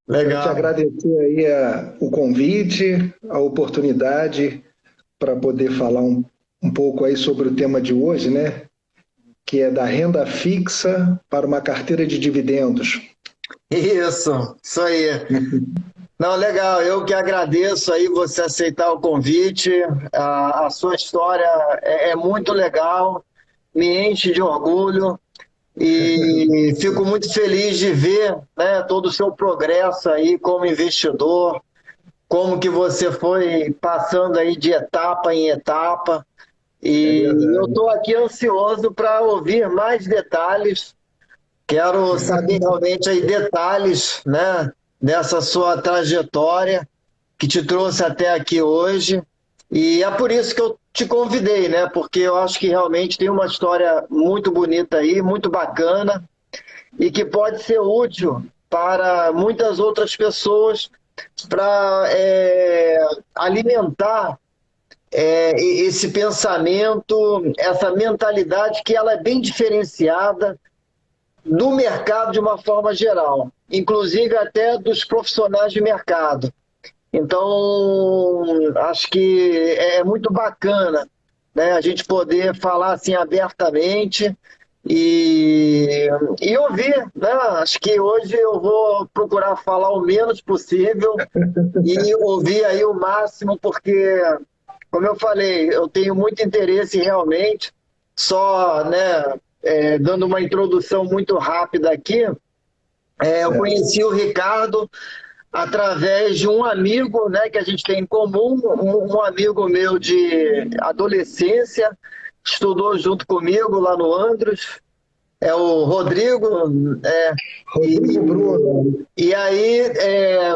Quero te Legal. agradecer aí o convite, a oportunidade para poder falar um pouco aí sobre o tema de hoje, né? Que é da renda fixa para uma carteira de dividendos. Isso aí. Não, legal. Eu que agradeço aí você aceitar o convite. A sua história é muito legal, me enche de orgulho e fico muito feliz de ver, né, todo o seu progresso aí como investidor, como que você foi passando aí de etapa em etapa. É E eu verdade. estou aqui ansioso para ouvir mais detalhes. Quero saber realmente aí detalhes, né, dessa sua trajetória que te trouxe até aqui hoje. E é por isso que eu te convidei, né? Porque eu acho que realmente tem uma história muito bonita aí, muito bacana e que pode ser útil para muitas outras pessoas para alimentar esse pensamento, essa mentalidade que ela é bem diferenciada do mercado de uma forma geral, inclusive até dos profissionais de mercado. Então, acho que é muito bacana, né, a gente poder falar assim abertamente e, e ouvir, né? Acho que hoje eu vou procurar falar o menos possível e ouvir aí o máximo, porque, como eu falei, eu tenho muito interesse realmente, só, né, dando uma introdução muito rápida aqui, eu Certo. conheci o Ricardo através de um amigo, né, que a gente tem em comum, um amigo meu de adolescência, estudou junto comigo lá no Andros, é o Rodrigo, é, Rodrigo Bruno. e aí,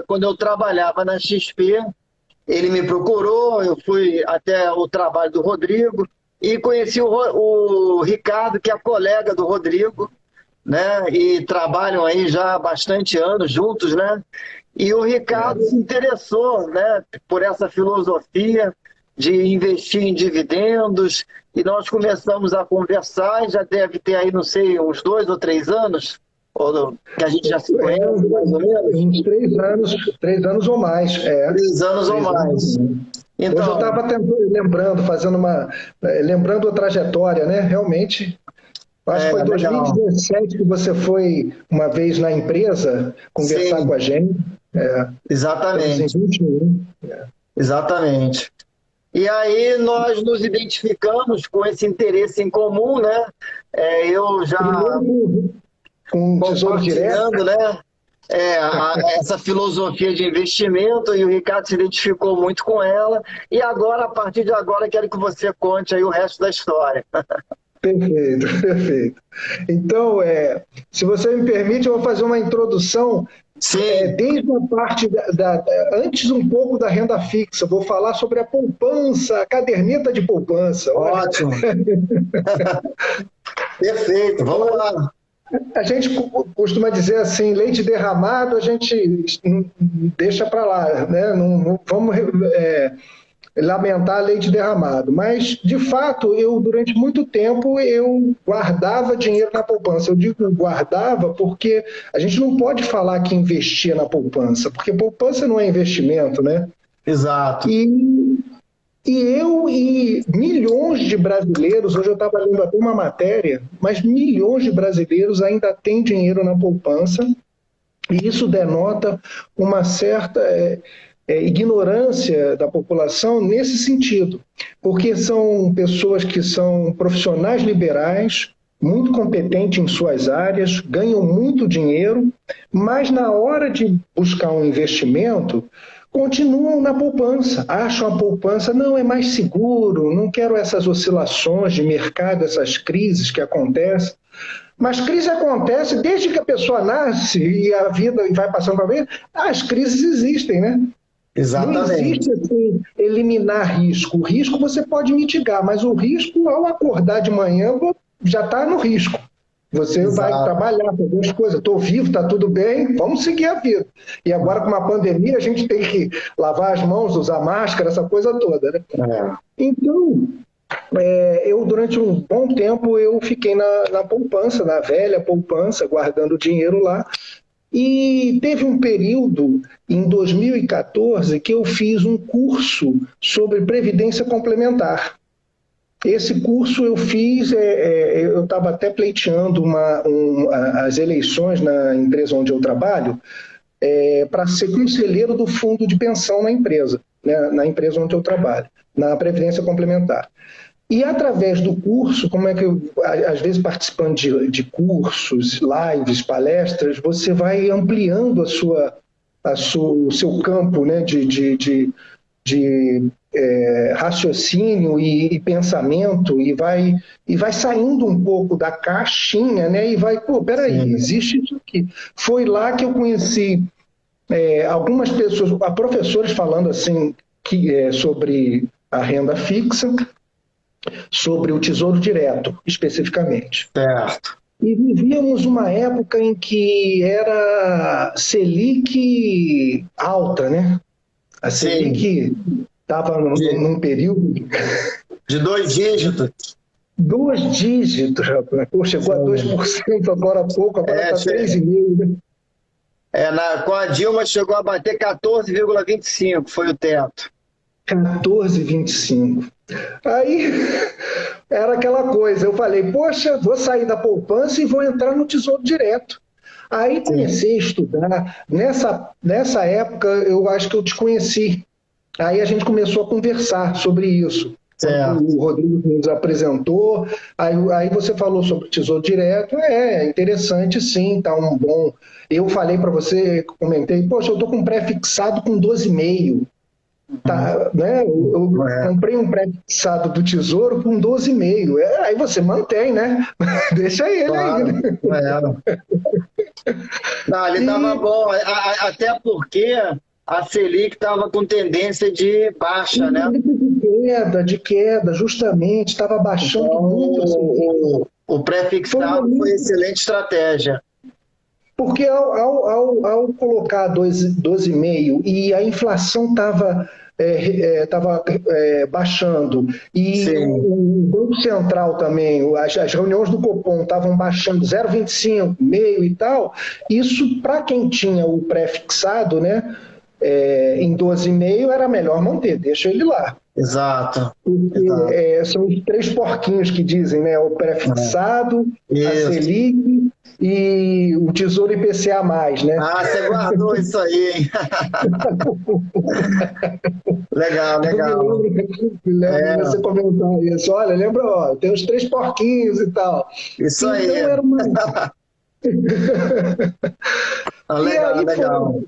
quando eu trabalhava na XP, ele me procurou, eu fui até o trabalho do Rodrigo e conheci o Ricardo, que é colega do Rodrigo, né? E trabalham aí já há bastante anos juntos, né? E o Ricardo se Certo. interessou, né, por essa filosofia de investir em dividendos e nós começamos a conversar, e já deve ter aí, não sei, uns 2 ou 3 anos que a gente já se É, conhece, mais ou menos, uns 3 anos ou mais. 3 anos ou 3 anos ou mais. mais. Hoje eu Então, estava lembrando, lembrando a trajetória, né? Realmente, acho que foi legal. 2017 que você foi uma vez na empresa conversar com Sim, a gente. Estamos em exatamente, 21. exatamente. E aí nós nos identificamos com esse interesse em comum, né? Eu já Primeiro com Tesouro Direto. compartilhando, né? Essa filosofia de investimento e o Ricardo se identificou muito com ela. E agora, a partir de agora, quero que você conte aí o resto da história. Perfeito, perfeito. Então, se você me permite, eu vou fazer uma introdução Sim, desde a parte antes um pouco da renda fixa. Vou falar sobre a poupança, a caderneta de poupança. Olha, ótimo, perfeito, vamos lá. a gente costuma dizer assim, leite derramado, a gente deixa para lá, né? Não vamos lamentar leite derramado. Mas, de fato, eu durante muito tempo eu guardava dinheiro na poupança. Eu digo guardava porque a gente não pode falar que investia na poupança, porque poupança não é investimento, né? Exato. E, eu e milhões de brasileiros, hoje eu estava lendo até uma matéria, mas milhões de brasileiros ainda têm dinheiro na poupança, e isso denota uma certa ignorância da população nesse sentido, porque são pessoas que são profissionais liberais, muito competentes em suas áreas, ganham muito dinheiro, mas na hora de buscar um investimento, continuam na poupança, acham a poupança não é mais seguro, não quero essas oscilações de mercado, essas crises que acontecem. Mas crise acontece desde que a pessoa nasce e a vida vai passando para ver, as crises existem, né? Não Exatamente. existe assim, eliminar risco. O risco você pode mitigar, mas o risco, ao acordar de manhã, já está no risco. Você vai Exato. trabalhar, fazer as coisas. Estou vivo, está tudo bem, vamos seguir a vida. E agora, com uma pandemia, a gente tem que lavar as mãos, usar máscara, essa coisa toda. Né? É. Então, eu durante um bom tempo eu fiquei na poupança, na velha poupança, guardando dinheiro lá. E teve um período, em 2014, que eu fiz um curso sobre previdência complementar. Esse curso eu fiz, eu estava até pleiteando as eleições na empresa onde eu trabalho, para ser conselheiro do fundo de pensão na empresa, né, na empresa onde eu trabalho, na Previdência Complementar. E através do curso, como é que eu, às vezes participando de cursos, lives, palestras, você vai ampliando o seu campo, né, de raciocínio e pensamento, e vai saindo um pouco da caixinha, né, e vai, pô, peraí, existe isso aqui. Foi lá que eu conheci algumas pessoas, professores falando assim sobre a renda fixa, sobre o Tesouro Direto, especificamente. Certo. E vivíamos uma época em que era Selic alta, né? A Selic estava num período... De 2 dígitos. 2 dígitos, rapaz. Pô, chegou a 2% agora há pouco, agora está 3,5%, né? Com a Dilma chegou a bater 14,25%, foi o teto. 14,25%. Aí era aquela coisa, eu falei, poxa, vou sair da poupança e vou entrar no Tesouro Direto. Aí comecei a estudar, nessa época eu acho que eu te conheci, aí a gente começou a conversar sobre isso. O Rodrigo nos apresentou, aí você falou sobre o Tesouro Direto, interessante sim, tá um bom... Eu falei para você, comentei, poxa, eu estou com um pré-fixado com 12,5%. Tá, né? Eu comprei um pré-fixado do Tesouro com 12,5%. Aí você mantém, né? Deixa ele aí. Né? Não, ele estava bom, até porque a Selic estava com tendência de baixa, né? De queda, justamente, estava baixando então, muito. O pré-fixado foi excelente estratégia. Porque ao colocar 12,5% e a inflação estava baixando, e o Banco Central também, as reuniões do Copom estavam baixando 0,25%, meio e tal, isso para quem tinha o pré-fixado, né, em 12,5% era melhor manter, deixa ele lá. Exato. Porque são os 3 porquinhos que dizem, né? O pré-fixado, a Selic e o Tesouro IPCA+, né? Ah, você guardou isso aí, hein? Legal. Lembra você comentar isso. Olha, lembra, tem os 3 porquinhos e tal. Isso então, aí. Era uma... Legal.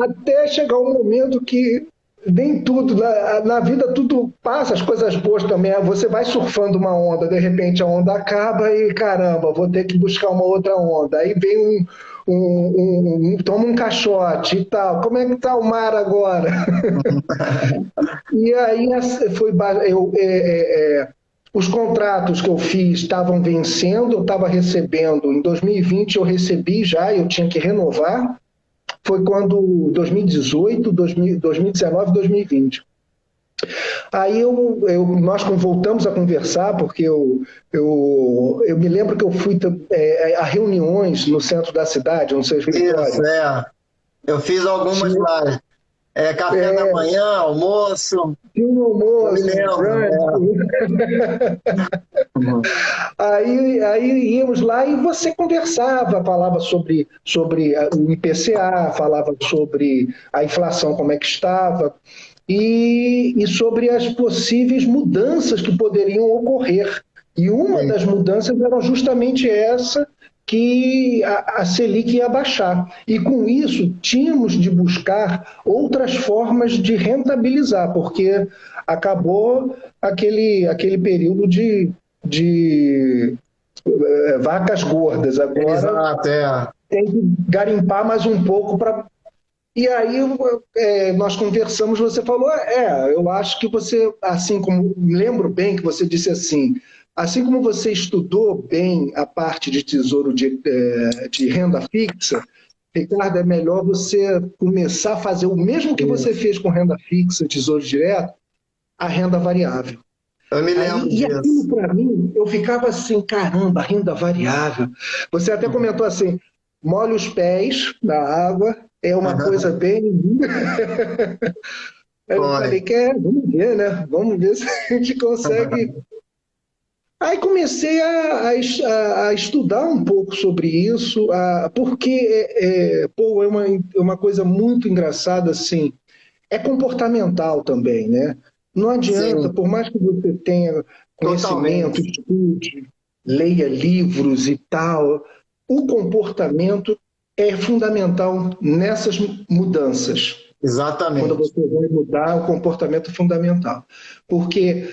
Até chegar um momento que nem tudo, na vida tudo passa, as coisas boas também, você vai surfando uma onda, de repente a onda acaba e caramba, vou ter que buscar uma outra onda, aí vem toma um caixote e tal, como é que tá o mar agora? E aí os contratos que eu fiz estavam vencendo, eu estava recebendo, em 2020 eu recebi já, eu tinha que renovar, foi quando 2018, 2019 e 2020. Aí nós voltamos a conversar, porque eu me lembro que eu fui a reuniões no centro da cidade, não sei se Isso, eu fiz algumas lá. Café da manhã, almoço. Aí íamos lá e você conversava, falava sobre o IPCA, falava sobre a inflação, como é que estava, e sobre as possíveis mudanças que poderiam ocorrer. E uma das mudanças era justamente essa, que a Selic ia baixar. E com isso, tínhamos de buscar outras formas de rentabilizar, porque acabou aquele período de vacas gordas. Agora tem que garimpar mais um pouco para... E aí nós conversamos, você falou, eu acho que você, assim como, lembro bem que você disse assim como você estudou bem a parte de tesouro de renda fixa, Ricardo, é melhor você começar a fazer o mesmo que você fez com renda fixa, tesouro direto, a renda variável. Eu me lembro disso. E aquilo para mim, eu ficava assim, caramba, renda variável. Você até comentou assim, molha os pés na água, é uma coisa bem. Aí eu Foi. falei vamos ver, né? Vamos ver se a gente consegue. Aí comecei a estudar um pouco sobre isso, porque pô, é uma coisa muito engraçada, assim, é comportamental também, né? Não adianta, Sim, por mais que você tenha conhecimento, totalmente. estude, leia livros e tal, o comportamento é fundamental nessas mudanças. Quando Exatamente. você vai mudar, o comportamento é fundamental. Porque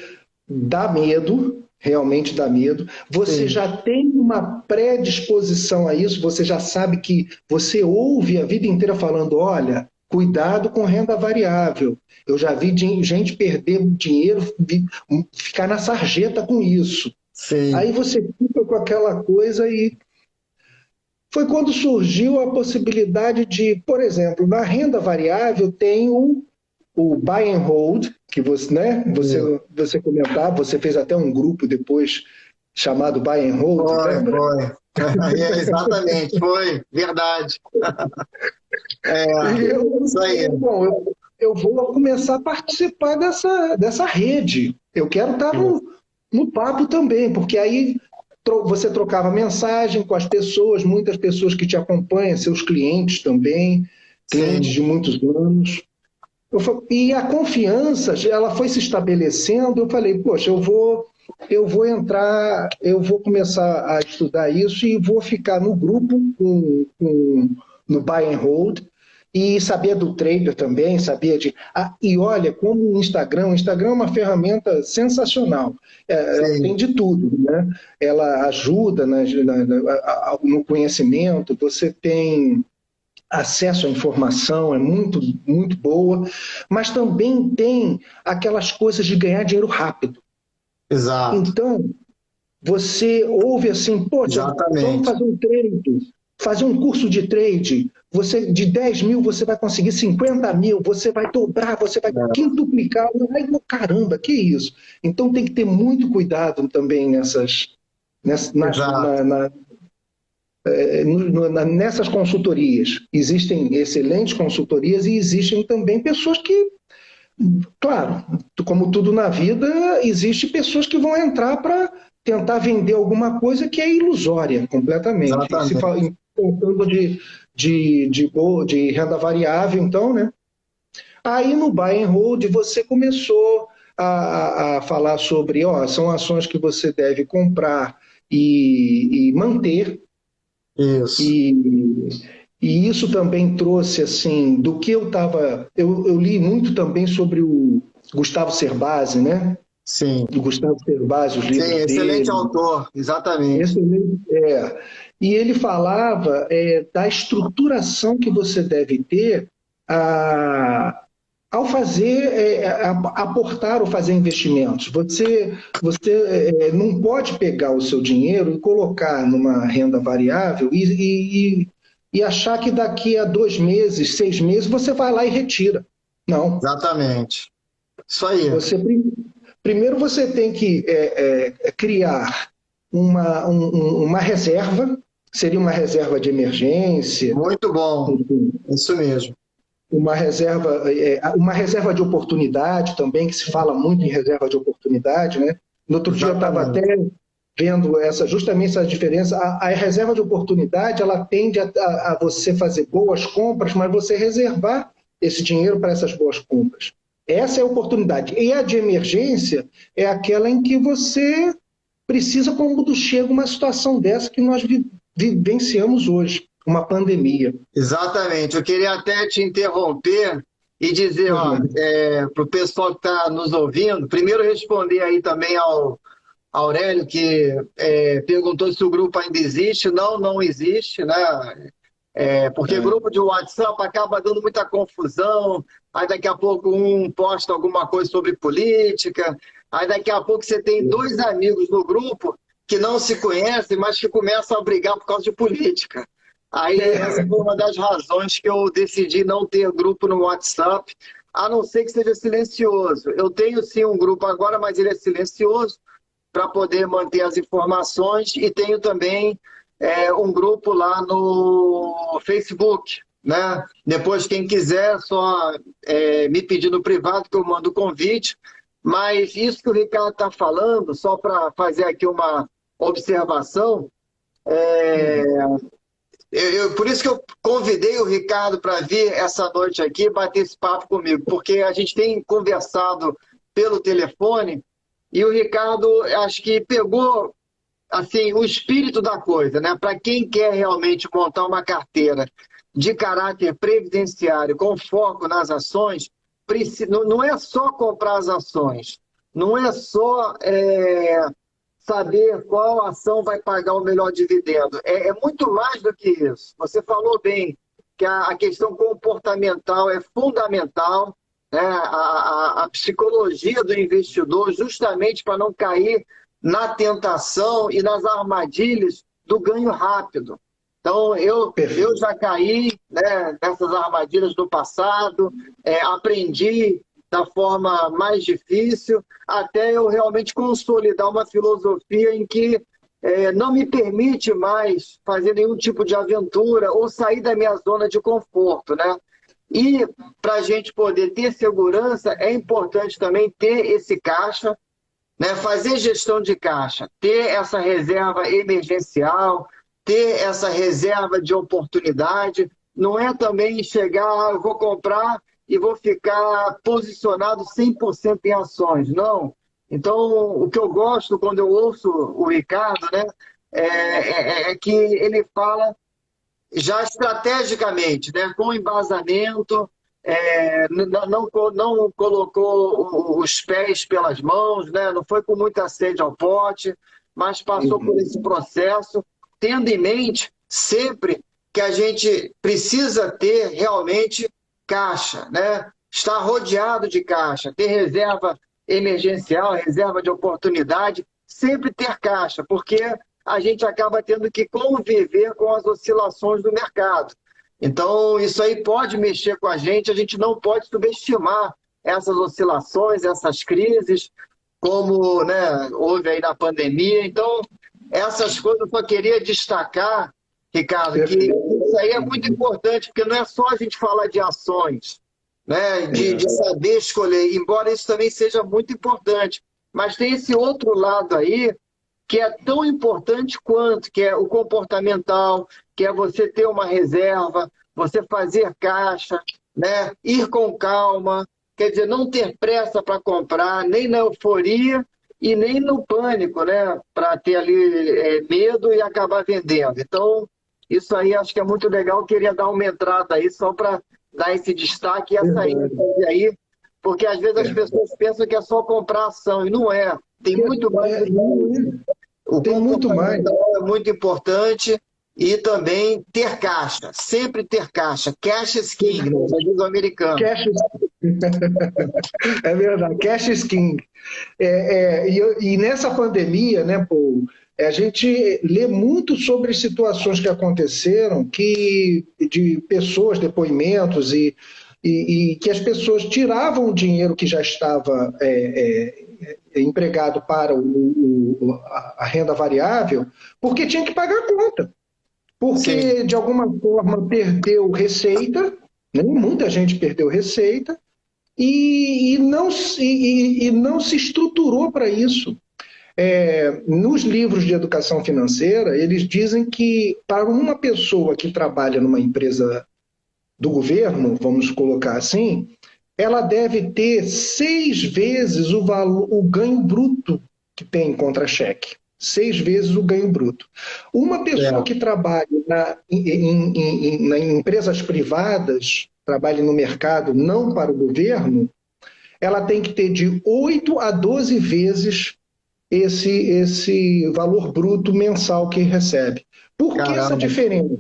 dá medo, realmente dá medo. Você Sim, já tem uma predisposição a isso, você já sabe que você ouve a vida inteira falando: olha, cuidado com renda variável. Eu já vi gente perder dinheiro, ficar na sarjeta com isso. Aí sim. você fica com aquela coisa e foi quando surgiu a possibilidade de, por exemplo, na renda variável tem o buy and hold, que você, né, você comentava, você fez até um grupo depois chamado Buy and Hold, Foi, lembra? foi. Exatamente, foi. Verdade. É, E eu isso aí. falei, bom, eu vou começar a participar dessa rede. Eu quero estar no papo também, porque aí você trocava mensagem com as pessoas, muitas pessoas que te acompanham, seus clientes também, clientes Sim, de muitos anos. E a confiança, ela foi se estabelecendo. Eu falei, poxa, eu vou entrar, eu vou começar a estudar isso e vou ficar no grupo no buy and hold e sabia do trader também, sabia de. E olha, como o Instagram é uma ferramenta sensacional. Ela tem sim. de tudo, né? Ela ajuda no conhecimento, você tem acesso à informação, é muito, muito boa, mas também tem aquelas coisas de ganhar dinheiro rápido. Exato. Então, você ouve assim, poxa, vamos Exatamente. fazer um trade, fazer um curso de trade, você de 10 mil você vai conseguir 50 mil, você vai dobrar, você vai É, quintuplicar. Ai, caramba, que isso? Então tem que ter muito cuidado também exato. nessas consultorias. Existem excelentes consultorias e existem também pessoas que, claro, como tudo na vida, existe pessoas que vão entrar para tentar vender alguma coisa que é ilusória completamente. E se fala Exatamente. em contando de renda variável, então, né? Aí no buy and hold você começou a falar sobre, ó, são ações que você deve comprar e manter. Isso. E, e isso também trouxe, assim, do que eu estava. Eu li muito também sobre o Gustavo Cerbasi, né? Sim. O Gustavo Cerbasi, os Sim, livros excelente dele. autor. Exatamente. Excelente. E ele falava da estruturação que você deve ter a, ao fazer, aportar ou fazer investimentos. Você não pode pegar o seu dinheiro e colocar numa renda variável e achar que daqui a 2 meses, 6 meses, você vai lá e retira. Não. Exatamente. Isso aí. Primeiro você tem que criar uma reserva, seria uma reserva de emergência, Muito bom. enfim, Isso mesmo. uma reserva de oportunidade também, que se fala muito em reserva de oportunidade, né? No outro dia eu estava até Exatamente. vendo justamente essa diferença. A reserva de oportunidade, ela tende a você fazer boas compras, mas você reservar esse dinheiro para essas boas compras. Essa é a oportunidade. E a de emergência é aquela em que você precisa quando chega uma situação dessa que nós vivenciamos hoje, uma pandemia. Exatamente. Eu queria até te interromper e dizer, ó, Uhum. para o pessoal que está nos ouvindo, primeiro responder aí também ao Aurélio, que perguntou se o grupo ainda existe. Não, não existe, né? Porque grupo de WhatsApp acaba dando muita confusão, aí daqui a pouco um posta alguma coisa sobre política, aí daqui a pouco você tem dois amigos no grupo que não se conhecem, mas que começam a brigar por causa de política. Aí essa foi uma das razões que eu decidi não ter grupo no WhatsApp, a não ser que seja silencioso. Eu tenho sim um grupo agora, mas ele é silencioso para poder manter as informações, e tenho também um grupo lá no Facebook, né? Depois, quem quiser, só me pedir no privado que eu mando o convite. Mas isso que o Ricardo está falando, só para fazer aqui uma observação, por isso que eu convidei o Ricardo para vir essa noite aqui bater esse papo comigo, porque a gente tem conversado pelo telefone e o Ricardo acho que pegou assim o espírito da coisa, né? Para quem quer realmente montar uma carteira de caráter previdenciário com foco nas ações, não é só comprar as ações, não é só saber qual ação vai pagar o melhor dividendo. É muito mais do que isso. Você falou bem que a questão comportamental é fundamental, né? A psicologia do investidor, justamente para não cair na tentação e nas armadilhas do ganho rápido. Então, eu já caí, né, nessas armadilhas do passado, aprendi da forma mais difícil, até eu realmente consolidar uma filosofia em que não me permite mais fazer nenhum tipo de aventura ou sair da minha zona de conforto, né? E para a gente poder ter segurança, é importante também ter esse caixa, né? Fazer gestão de caixa, ter essa reserva emergencial, ter essa reserva de oportunidade. Não é também chegar, eu vou comprar e vou ficar posicionado 100% em ações, não. Então, o que eu gosto quando eu ouço o Ricardo, né, é que ele fala já estrategicamente, né, com embasamento, não colocou os pés pelas mãos, né, não foi com muita sede ao pote, mas passou por esse processo, tendo em mente sempre que a gente precisa ter realmente caixa, né? Estar rodeado de caixa, ter reserva emergencial, reserva de oportunidade, sempre ter caixa, porque a gente acaba tendo que conviver com as oscilações do mercado. Então, isso aí pode mexer com a gente não pode subestimar essas oscilações, essas crises, como, né, houve aí na pandemia. Então, essas coisas eu só queria destacar, Ricardo, que isso aí é muito importante, porque não é só a gente falar de ações, né, de saber escolher, embora isso também seja muito importante. Mas tem esse outro lado aí, que é tão importante quanto, que é o comportamental, que é você ter uma reserva, você fazer caixa, né, ir com calma, quer dizer, não ter pressa para comprar, nem na euforia e nem no pânico, né, para ter ali medo e acabar vendendo. Então, isso aí acho que é muito legal, queria dar uma entrada aí só para dar esse destaque e essa ênfase aí, porque às vezes as pessoas pensam que é só comprar ação, e não é. Tem muito mais. O comportamental é muito importante e também ter caixa, sempre ter caixa. Cash is king, já diz o americano. Cash is... É verdade, cash is king. E nessa pandemia, né, Paul, a gente lê muito sobre situações que aconteceram, de pessoas, depoimentos, e que as pessoas tiravam o dinheiro que já estava empregado para a renda variável, porque tinha que pagar a conta. Porque, sim, de alguma forma, perdeu receita, né? Muita gente perdeu receita, e não se estruturou para isso. Nos livros de educação financeira, eles dizem que para uma pessoa que trabalha numa empresa do governo, vamos colocar assim, ela deve ter 6 vezes o ganho bruto que tem em contra-cheque. 6 vezes o ganho bruto. Uma pessoa que trabalha em empresas privadas, trabalha no mercado não para o governo, ela tem que ter de 8 a 12 vezes esse valor bruto mensal que recebe. Por que essa diferença?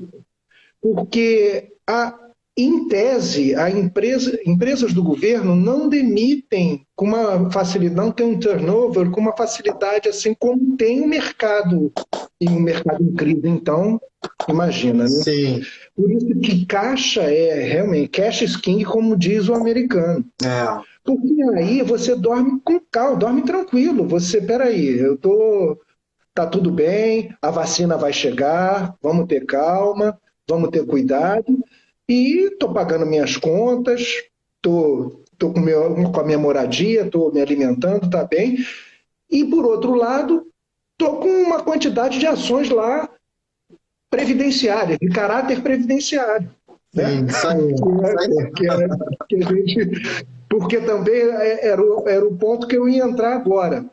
Porque, em tese, empresas do governo não demitem com uma facilidade, não tem um turnover com uma facilidade assim como tem o mercado, e um mercado em crise, então, imagina, né? Sim. Por isso que caixa realmente, cash is king, como diz o americano. Porque aí você dorme com calma, dorme tranquilo. Peraí, eu estou tá tudo bem, a vacina vai chegar, vamos ter calma, vamos ter cuidado, e estou pagando minhas contas, estou com a minha moradia, estou me alimentando, tá bem. E, por outro lado, estou com uma quantidade de ações lá previdenciárias, de caráter previdenciário. Né? Sim, isso aí. Que a gente, porque também era o ponto que eu ia entrar agora.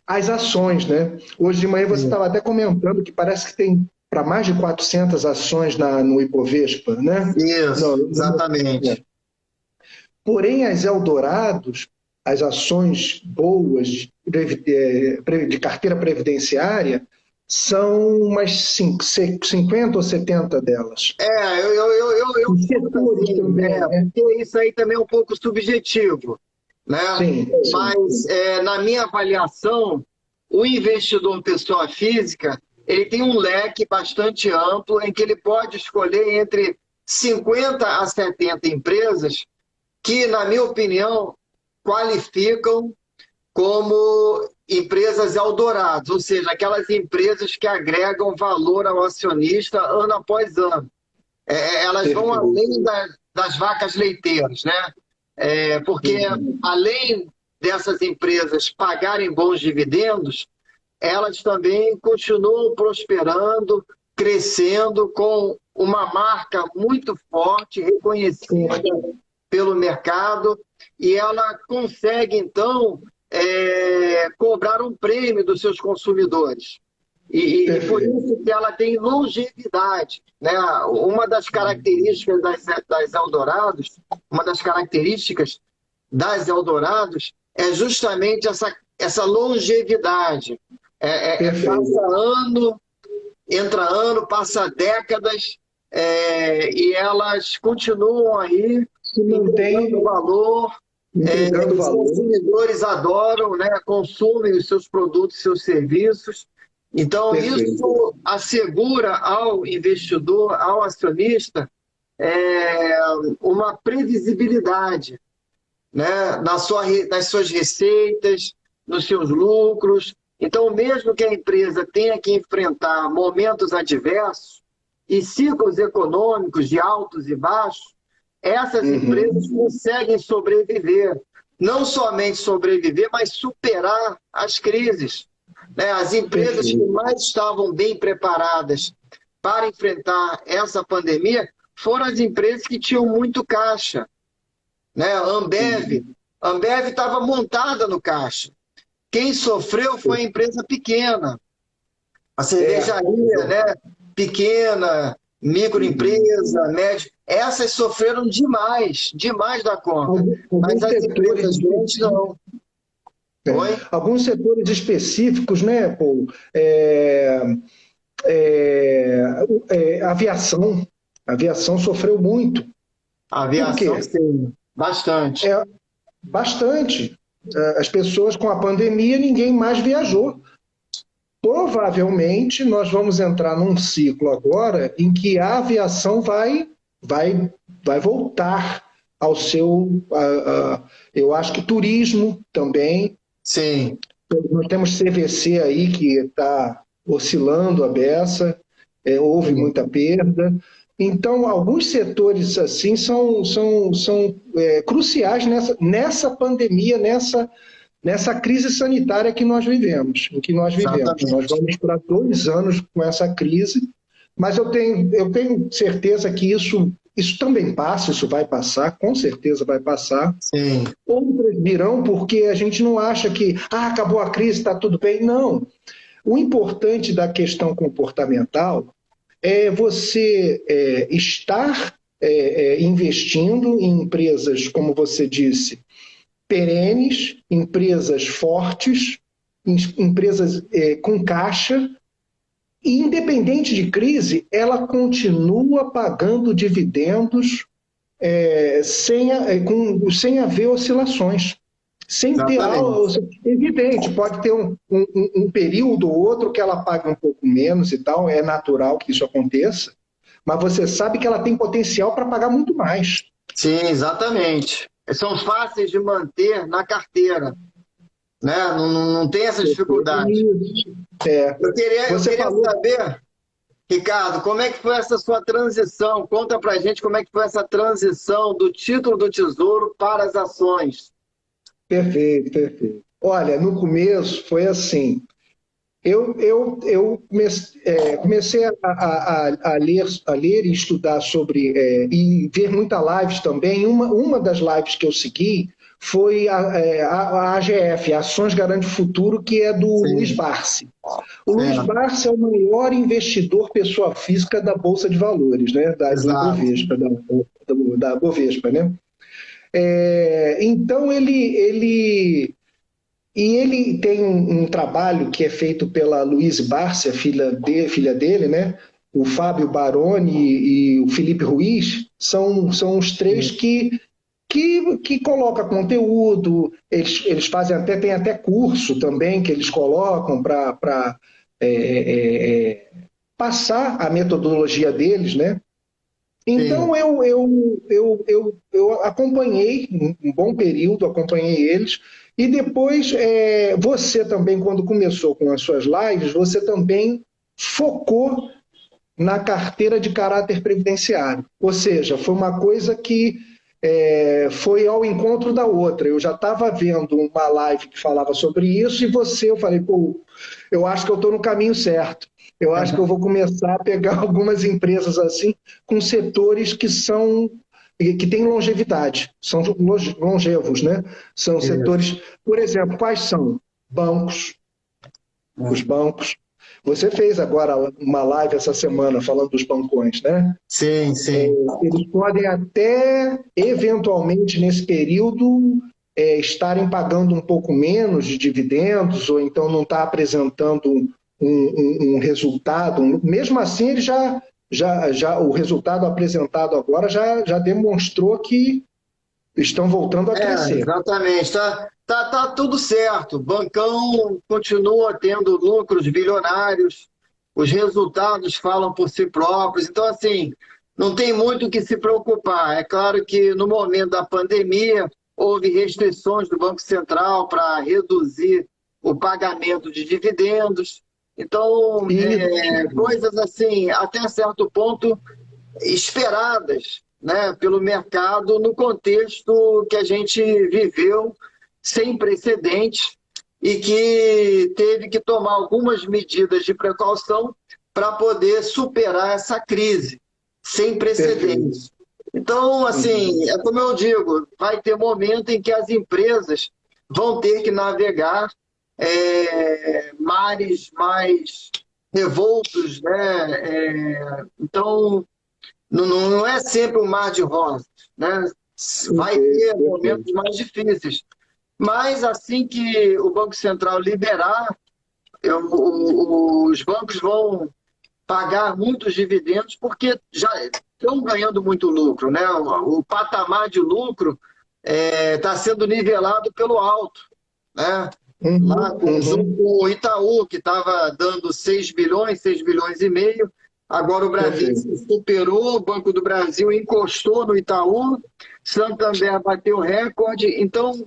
As ações, né? Hoje de manhã você estava até comentando que parece que tem para mais de 400 ações no Ibovespa, né? Isso, exatamente. Porém, as Eldorados, as ações boas de carteira previdenciária, são umas 50 ou 70 delas. Eu setores também, né? porque isso aí também é um pouco subjetivo, né? Sim. Mas, na minha avaliação, o investidor pessoa física, ele tem um leque bastante amplo em que ele pode escolher entre 50 a 70 empresas que, na minha opinião, qualificam como empresas Eldorados, ou seja, aquelas empresas que agregam valor ao acionista ano após ano. Elas vão além das vacas leiteiras, né? Porque além dessas empresas pagarem bons dividendos, elas também continuam prosperando, crescendo com uma marca muito forte, reconhecida pelo mercado, e ela consegue, então, cobrar um prêmio dos seus consumidores. E por isso que ela tem longevidade. Né? Uma das características das Eldorados, uma das características das Eldorados é justamente essa longevidade. Passa ano, entra ano, passa décadas, e elas continuam aí entregando valor. Os consumidores adoram, né? Consumem os seus produtos, seus serviços. Então, isso assegura ao investidor, ao acionista, uma previsibilidade, né? nas suas receitas, nos seus lucros. Então, mesmo que a empresa tenha que enfrentar momentos adversos e ciclos econômicos de altos e baixos, essas empresas conseguem sobreviver. Não somente sobreviver, mas superar as crises. Né? As empresas que mais estavam bem preparadas para enfrentar essa pandemia foram as empresas que tinham muito caixa. Né? A Ambev estava montada no caixa. Quem sofreu foi a empresa pequena. A cervejaria, né? Pequena, microempresa, média. Essas sofreram demais da conta. Mas as empresas grandes não. Alguns setores específicos, né, Paulo? Aviação. A aviação sofreu muito. A aviação, sim, bastante. Bastante. As pessoas, com a pandemia, ninguém mais viajou. Provavelmente, nós vamos entrar num ciclo agora em que a aviação vai voltar ao seu... eu acho que turismo também. Sim. Nós temos CVC aí que está oscilando a beça, houve muita perda. Então, alguns setores assim são cruciais nessa pandemia, nessa crise sanitária que nós vivemos, em que nós vivemos. Exatamente. Nós vamos para 2 anos com essa crise, mas eu tenho certeza que isso também passa, isso vai passar, com certeza vai passar. Sim. Outras virão porque a gente não acha que acabou a crise, está tudo bem. Não. O importante da questão comportamental é você estar investindo em empresas, como você disse, perenes, empresas fortes, empresas com caixa, e independente de crise, ela continua pagando dividendos sem haver oscilações. Sem ter evidente, pode ter um período ou outro que ela paga um pouco menos e tal, é natural que isso aconteça, mas você sabe que ela tem potencial para pagar muito mais. Sim, exatamente. São fáceis de manter na carteira. né? Não tem essa dificuldade. É. Eu queria saber, Ricardo, como é que foi essa sua transição? Conta pra gente como é que foi essa transição do título do Tesouro para as ações. Perfeito, perfeito. Olha, no começo foi assim. Eu comecei a ler e estudar sobre, e ver muitas lives também. Uma das lives que eu segui foi a AGF, Ações Garante Futuro, que é do Luiz Sim, Barsi. O Luiz Barsi é o maior investidor pessoa física da Bolsa de Valores, né? Do exato. Ibovespa, da Bovespa, né? Então ele tem um trabalho que é feito pela Luiz Bárcia, filha dele, né? O Fábio Baroni e o Felipe Ruiz são os três que coloca conteúdo, eles fazem tem até curso também que eles colocam para passar a metodologia deles, né? Sim. Então eu acompanhei um bom período, acompanhei eles, e depois você também, quando começou com as suas lives, você também focou na carteira de caráter previdenciário. Ou seja, foi uma coisa que foi ao encontro da outra. Eu já estava vendo uma live que falava sobre isso, e eu falei, pô, eu acho que eu estou no caminho certo. Eu acho que eu vou começar a pegar algumas empresas assim, com setores que têm longevidade, são longevos, né? São Isso. setores, por exemplo, quais são? Bancos, os bancos. Você fez agora uma live essa semana falando dos bancões, né? Sim, sim. Eles podem até, eventualmente, nesse período, estarem pagando um pouco menos de dividendos, ou então não está apresentando um resultado. Mesmo assim, ele o resultado apresentado agora já demonstrou que estão voltando a crescer. Exatamente. Tá tudo certo. O bancão continua tendo lucros bilionários, os resultados falam por si próprios. Então, assim, não tem muito o que se preocupar. É claro que no momento da pandemia houve restrições do Banco Central para reduzir o pagamento de dividendos. Então, coisas assim, até certo ponto, esperadas, né, pelo mercado no contexto que a gente viveu sem precedentes e que teve que tomar algumas medidas de precaução para poder superar essa crise sem Perfeito. precedentes. Então, assim, é como eu digo, vai ter momento em que as empresas vão ter que navegar mares mais revoltos, né? Então, não é sempre um mar de rosas, né? Vai ter Perfeito. momentos mais difíceis. Mas assim que o Banco Central liberar, os bancos vão pagar muitos dividendos porque já estão ganhando muito lucro, né? O patamar de lucro está sendo nivelado pelo alto, né? Lá, junto com o Itaú, que estava dando 6 bilhões, 6 bilhões e meio, agora o Brasil Perfeito. superou, o Banco do Brasil encostou no Itaú, Santander bateu recorde, então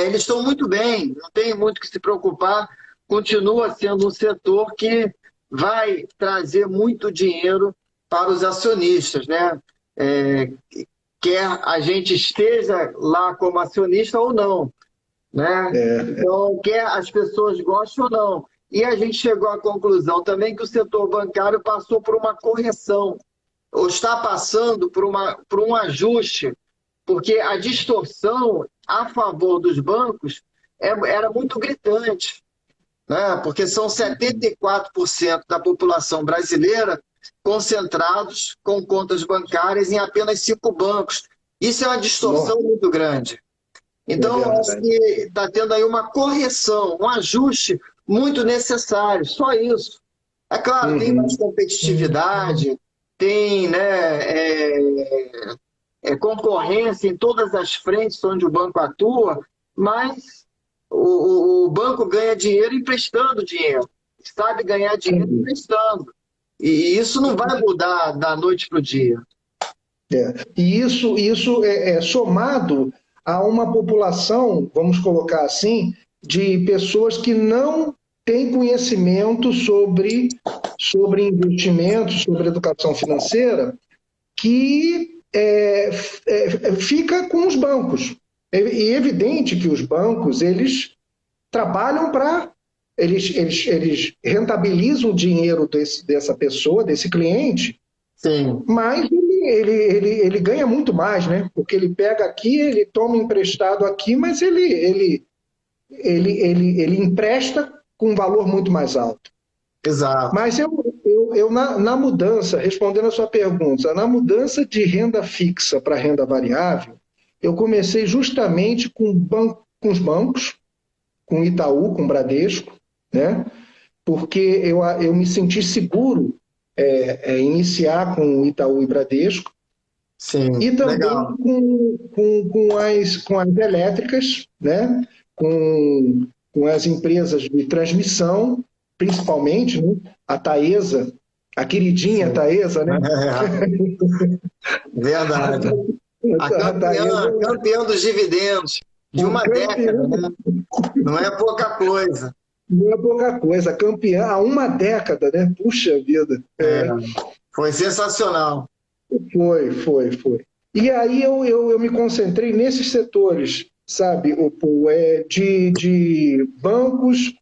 eles estão muito bem, não tem muito que se preocupar, continua sendo um setor que vai trazer muito dinheiro para os acionistas, né? É, quer a gente esteja lá como acionista ou não, né? Então, quer as pessoas gostem ou não. E a gente chegou à conclusão também que o setor bancário passou por uma correção, ou está passando por um ajuste, porque a distorção a favor dos bancos era muito gritante, né? Porque são 74% da população brasileira concentrados com contas bancárias em apenas 5 bancos. Isso é uma distorção muito grande. É Então, eu acho verdade. que está tendo aí uma correção, um ajuste muito necessário, só isso. É claro, tem mais competitividade, tem, né, concorrência em todas as frentes onde o banco atua, mas o banco ganha dinheiro emprestando dinheiro, sabe ganhar dinheiro emprestando. E isso não vai mudar da noite para o dia. E isso é somado a uma população, vamos colocar assim, de pessoas que não têm conhecimento sobre investimentos, sobre educação financeira, que fica com os bancos. É evidente que os bancos, eles trabalham para... Eles rentabilizam o dinheiro dessa pessoa, desse cliente, Sim. mas ele ganha muito mais, né? Porque ele pega aqui, ele toma emprestado aqui, mas ele empresta com um valor muito mais alto. Exato. Mas na mudança, respondendo a sua pergunta, na mudança de renda fixa para renda variável, eu comecei justamente com os bancos, com o Itaú, com o Bradesco, né? Porque eu me senti seguro iniciar com o Itaú e Bradesco. Sim, E também legal. com as elétricas, né? com as empresas de transmissão, principalmente, né? A Taesa, a queridinha Taesa, né? Verdade. A campeã dos dividendos de uma década, né? Não é pouca coisa. Não é pouca coisa, campeã há uma década, né? Puxa vida. Foi sensacional. Foi. E aí eu me concentrei nesses setores, sabe, de bancos,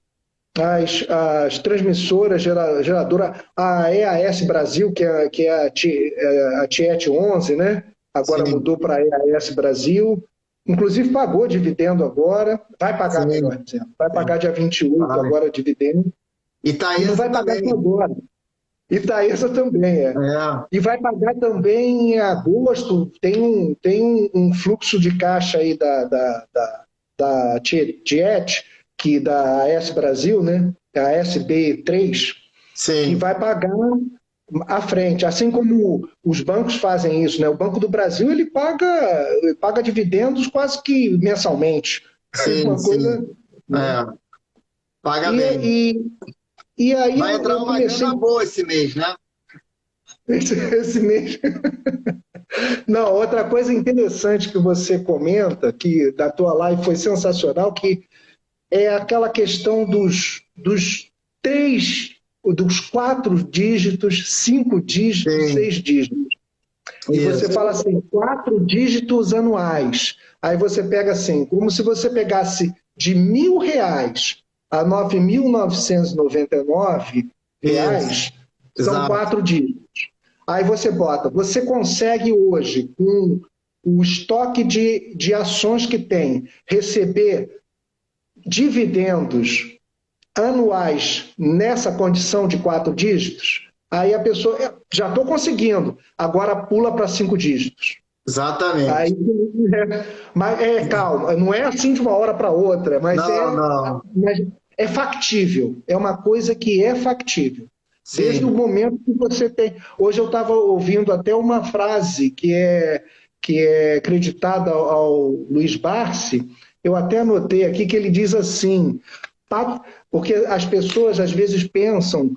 as transmissoras, geradora, a EAS Brasil, que é a Tiet 11, né? Agora Sim. mudou para a EAS Brasil, inclusive pagou dividendo agora, vai pagar, melhor dizendo, vai pagar dia 28 agora dividendo. E não vai pagar também. agora. E Taesa também E vai pagar também em agosto, tem um fluxo de caixa aí da Tiet, que da AS Brasil, né? A SB3, que vai pagar à frente. Assim como os bancos fazem isso, né? O Banco do Brasil, ele paga dividendos quase que mensalmente. Sim, uma coisa... Paga bem. E aí vai entrar uma grana boa esse mês, né? Esse mês. Não, outra coisa interessante que você comenta, que da tua live foi sensacional, que é aquela questão dos 4 dígitos, 5 dígitos, 6 dígitos. E você fala assim, 4 dígitos anuais. Aí você pega assim, como se você pegasse de R$ 1.000 a R$ 9.999, são 4 dígitos. Aí você você consegue hoje, com o estoque de ações que tem, receber dividendos anuais nessa condição de 4 dígitos, aí a pessoa, já estou conseguindo, agora pula para 5 dígitos. Exatamente. Aí, mas calma, não é assim de uma hora para outra, mas mas é factível, é uma coisa que é factível. Sim. Desde o momento que você tem... Hoje eu estava ouvindo até uma frase que é acreditada ao Luiz Barsi, eu até anotei aqui, que ele diz assim, porque as pessoas às vezes pensam,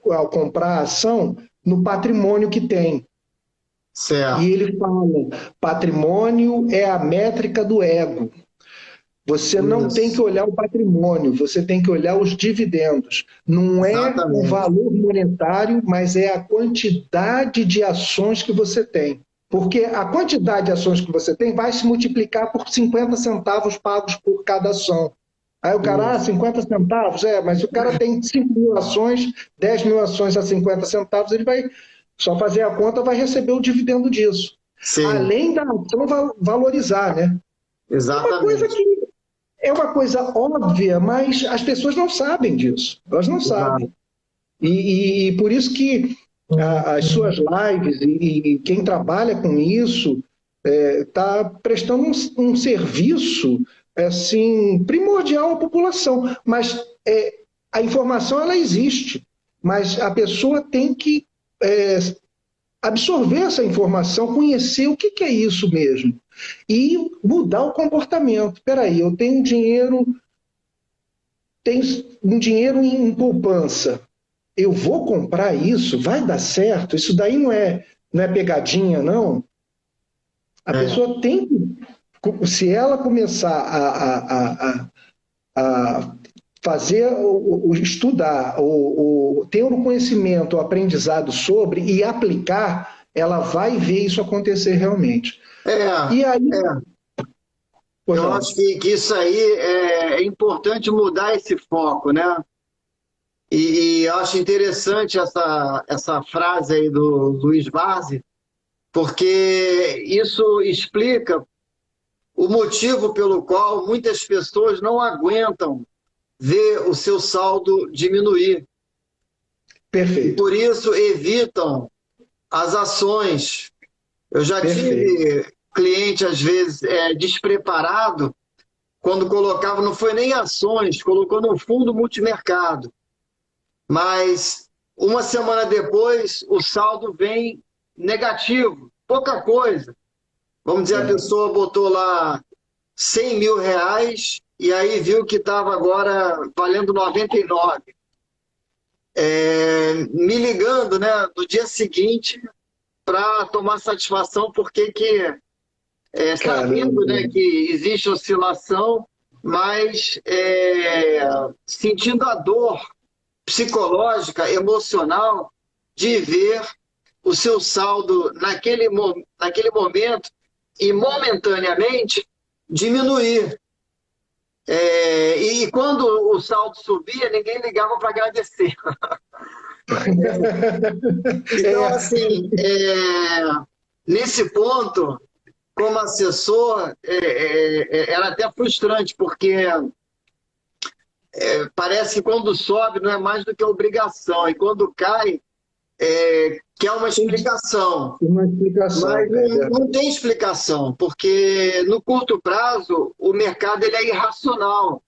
ao comprar a ação, no patrimônio que tem. Certo. E ele fala, patrimônio é a métrica do ego. Você não tem que olhar o patrimônio, você tem que olhar os dividendos. Não é o valor monetário, mas é a quantidade de ações que você tem. Porque a quantidade de ações que você tem vai se multiplicar por 50 centavos pagos por cada ação. Aí o cara, 50 centavos? Mas o cara tem 5.000 ações, 10.000 ações a 50 centavos, ele vai só fazer a conta, vai receber o dividendo disso. Sim. Além da ação valorizar, né? Exatamente. É uma coisa óbvia, mas as pessoas não sabem disso. Elas não sabem. E por isso que as suas lives e quem trabalha com isso está prestando um serviço assim, primordial à população. Mas a informação ela existe, mas a pessoa tem que absorver essa informação, conhecer o que é isso mesmo e mudar o comportamento. Espera aí, eu tenho um dinheiro em poupança, eu vou comprar isso? Vai dar certo? Isso daí não é pegadinha, não? A pessoa tem que se ela começar a fazer, estudar, ter o conhecimento, o aprendizado sobre e aplicar, ela vai ver isso acontecer realmente. E aí, eu acho que isso aí é importante mudar esse foco, né? E eu acho interessante essa frase aí do Luiz Barsi, porque isso explica o motivo pelo qual muitas pessoas não aguentam ver o seu saldo diminuir. E perfeito. por isso evitam as ações. Eu já Perfeito. tive cliente, às vezes, despreparado, quando colocava, não foi nem ações, colocou no fundo multimercado. Mas uma semana depois, o saldo vem negativo, pouca coisa. Vamos dizer, a pessoa botou lá 100 mil reais e aí viu que estava agora valendo 99. Me ligando, né, no dia seguinte para tomar satisfação porque sabendo, né, que existe oscilação, mas sentindo a dor psicológica, emocional de ver o seu saldo naquele momento e momentaneamente diminuir. E quando o saldo subia, ninguém ligava para agradecer. Então, assim, nesse ponto, como assessor, era até frustrante, porque parece que quando sobe não é mais do que obrigação, e quando cai, quer uma explicação. Uma explicação. Mas não tem explicação, porque no curto prazo o mercado ele é irracional.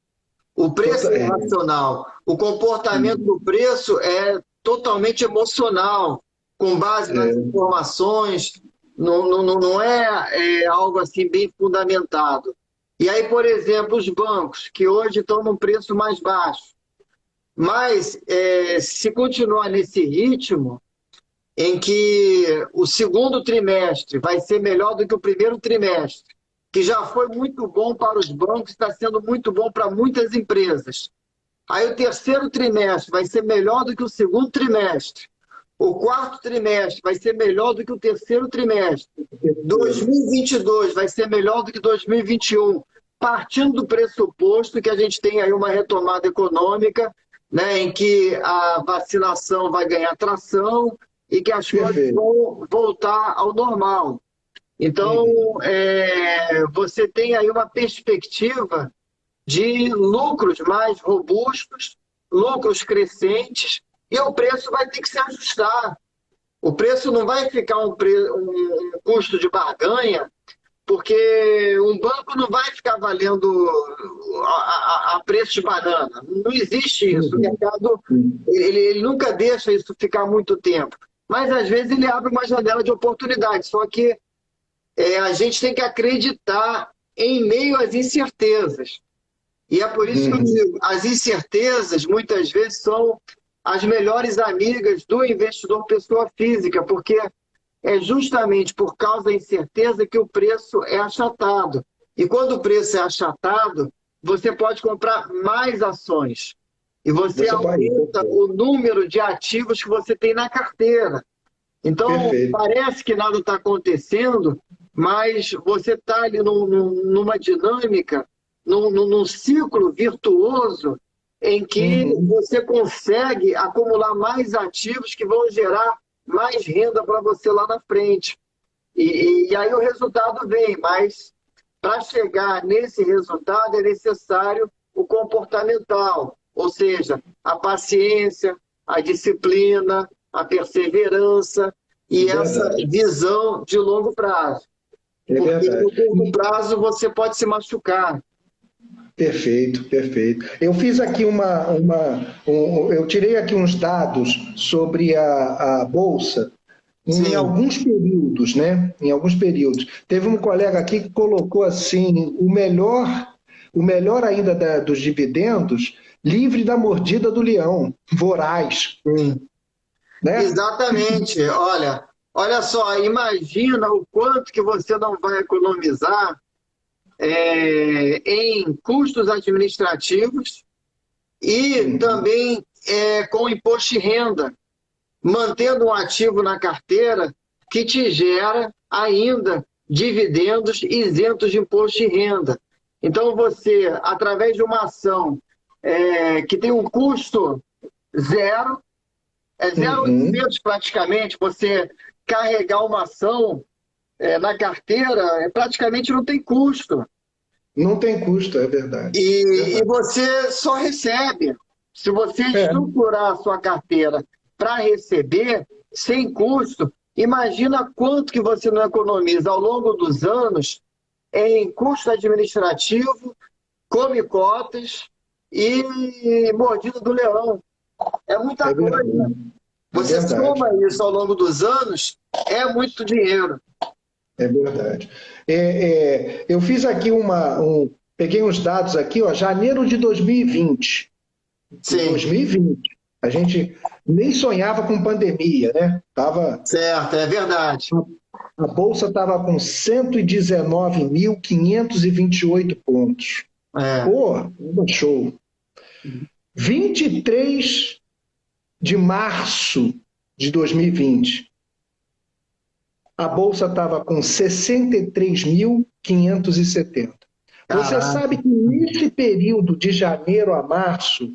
O preço é irracional. O comportamento do preço é totalmente emocional, com base nas informações, não é algo assim bem fundamentado. E aí, por exemplo, os bancos, que hoje estão num preço mais baixo. Mas, se continuar nesse ritmo, em que o segundo trimestre vai ser melhor do que o primeiro trimestre, que já foi muito bom para os bancos, está sendo muito bom para muitas empresas. Aí o terceiro trimestre vai ser melhor do que o segundo trimestre. O quarto trimestre vai ser melhor do que o terceiro trimestre. 2022 vai ser melhor do que 2021, partindo do pressuposto que a gente tem aí uma retomada econômica, né, em que a vacinação vai ganhar tração e que as coisas vão voltar ao normal. Então, você tem aí uma perspectiva de lucros mais robustos, lucros crescentes, e o preço vai ter que se ajustar. O preço não vai ficar um custo de barganha, porque um banco não vai ficar valendo a preço de banana. Não existe isso. O mercado ele nunca deixa isso ficar muito tempo. Mas, às vezes, ele abre uma janela de oportunidade. Só que a gente tem que acreditar em meio às incertezas. E é por isso que eu digo, as incertezas, muitas vezes, são as melhores amigas do investidor pessoa física, porque é justamente por causa da incerteza que o preço é achatado. E quando o preço é achatado, você pode comprar mais ações. E você aumenta o número de ativos que você tem na carteira. Então, parece que nada está acontecendo, mas você está ali numa dinâmica, num ciclo virtuoso, em que você consegue acumular mais ativos que vão gerar mais renda para você lá na frente. E aí o resultado vem, mas para chegar nesse resultado é necessário o comportamental, ou seja, a paciência, a disciplina, a perseverança e essa visão de longo prazo. Porque no curto prazo você pode se machucar. Perfeito, perfeito. Eu fiz aqui eu tirei aqui uns dados sobre a Bolsa em alguns períodos, né? Em alguns períodos. Teve um colega aqui que colocou assim, o melhor ainda dos dividendos, livre da mordida do leão, voraz. Né? Exatamente. Olha só, imagina o quanto que você não vai economizar em custos administrativos e também com imposto de renda, mantendo um ativo na carteira que te gera ainda dividendos isentos de imposto de renda. Então, você, através de uma ação que tem um custo zero, 0,800 praticamente, você carregar uma ação na carteira, praticamente não tem custo. Não tem custo, é verdade. E você só recebe. Se você estruturar a sua carteira para receber, sem custo, imagina quanto que você não economiza ao longo dos anos em custo administrativo, come cotas e mordida do leão. É muita coisa. Você soma isso ao longo dos anos, é muito dinheiro. É verdade. Eu fiz aqui peguei uns dados aqui, ó, janeiro de 2020. Sim. 2020. A gente nem sonhava com pandemia, né? Certo, é verdade. A Bolsa estava com 119.528 pontos. Pô, show. 23 de março de 2020. A Bolsa estava com 63.570. Você sabe que nesse período de janeiro a março,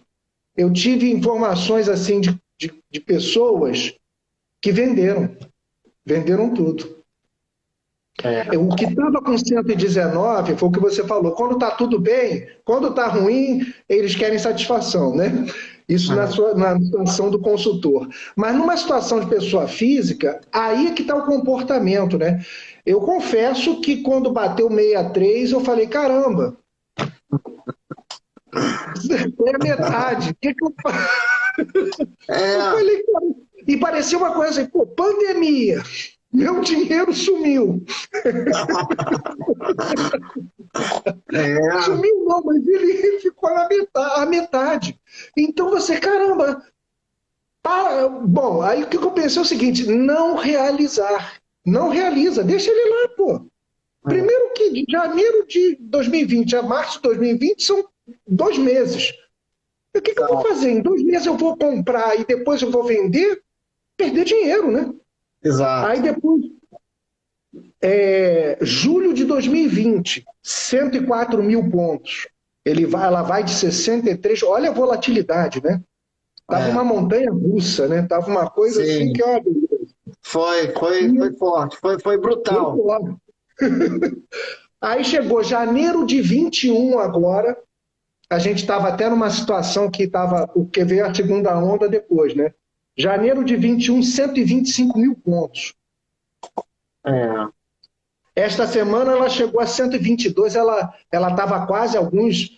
eu tive informações assim de pessoas que venderam tudo. O que estava com 119 foi o que você falou. Quando está tudo bem, quando está ruim, eles querem satisfação, né? Isso na situação do consultor. Mas numa situação de pessoa física, aí é que está o comportamento, né? Eu confesso que quando bateu 63, eu falei, caramba, foi a metade. O que eu faço? Eu falei, cara, e parecia uma coisa assim, pô, pandemia, meu dinheiro sumiu. Sumiu não, mas ele ficou a metade. Então você, caramba, bom, aí o que eu pensei é o seguinte, não realiza, deixa ele lá, pô. Primeiro que de janeiro de 2020 a março de 2020 são 2 meses. O que eu vou fazer? Em 2 meses eu vou comprar e depois eu vou vender? Perder dinheiro, né? Exato. Aí depois, julho de 2020, 104 mil pontos. Ela vai de 63, olha a volatilidade, né? Tava uma montanha russa, né? Tava uma coisa assim que, ó... Foi forte, foi brutal. Foi forte. Aí chegou janeiro de 21 agora, a gente estava até numa situação que porque veio a segunda onda depois, né? Janeiro de 21, 125 mil pontos. Esta semana ela chegou a 122, ela estava quase, alguns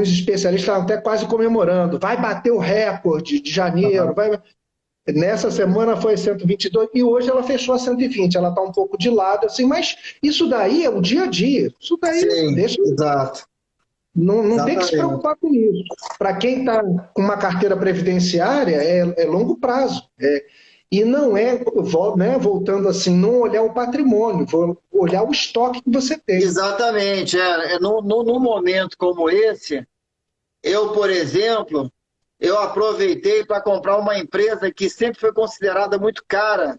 especialistas estavam até quase comemorando. Vai bater o recorde de janeiro. Nessa semana foi 122 e hoje ela fechou a 120. Ela está um pouco de lado, assim, mas isso daí é o dia a dia. Isso daí exato. Não tem que se preocupar com isso. Para quem está com uma carteira previdenciária, é longo prazo. E não voltando assim, não olhar o patrimônio, olhar o estoque que você tem. Exatamente. Num momento como esse, eu, por exemplo, eu aproveitei para comprar uma empresa que sempre foi considerada muito cara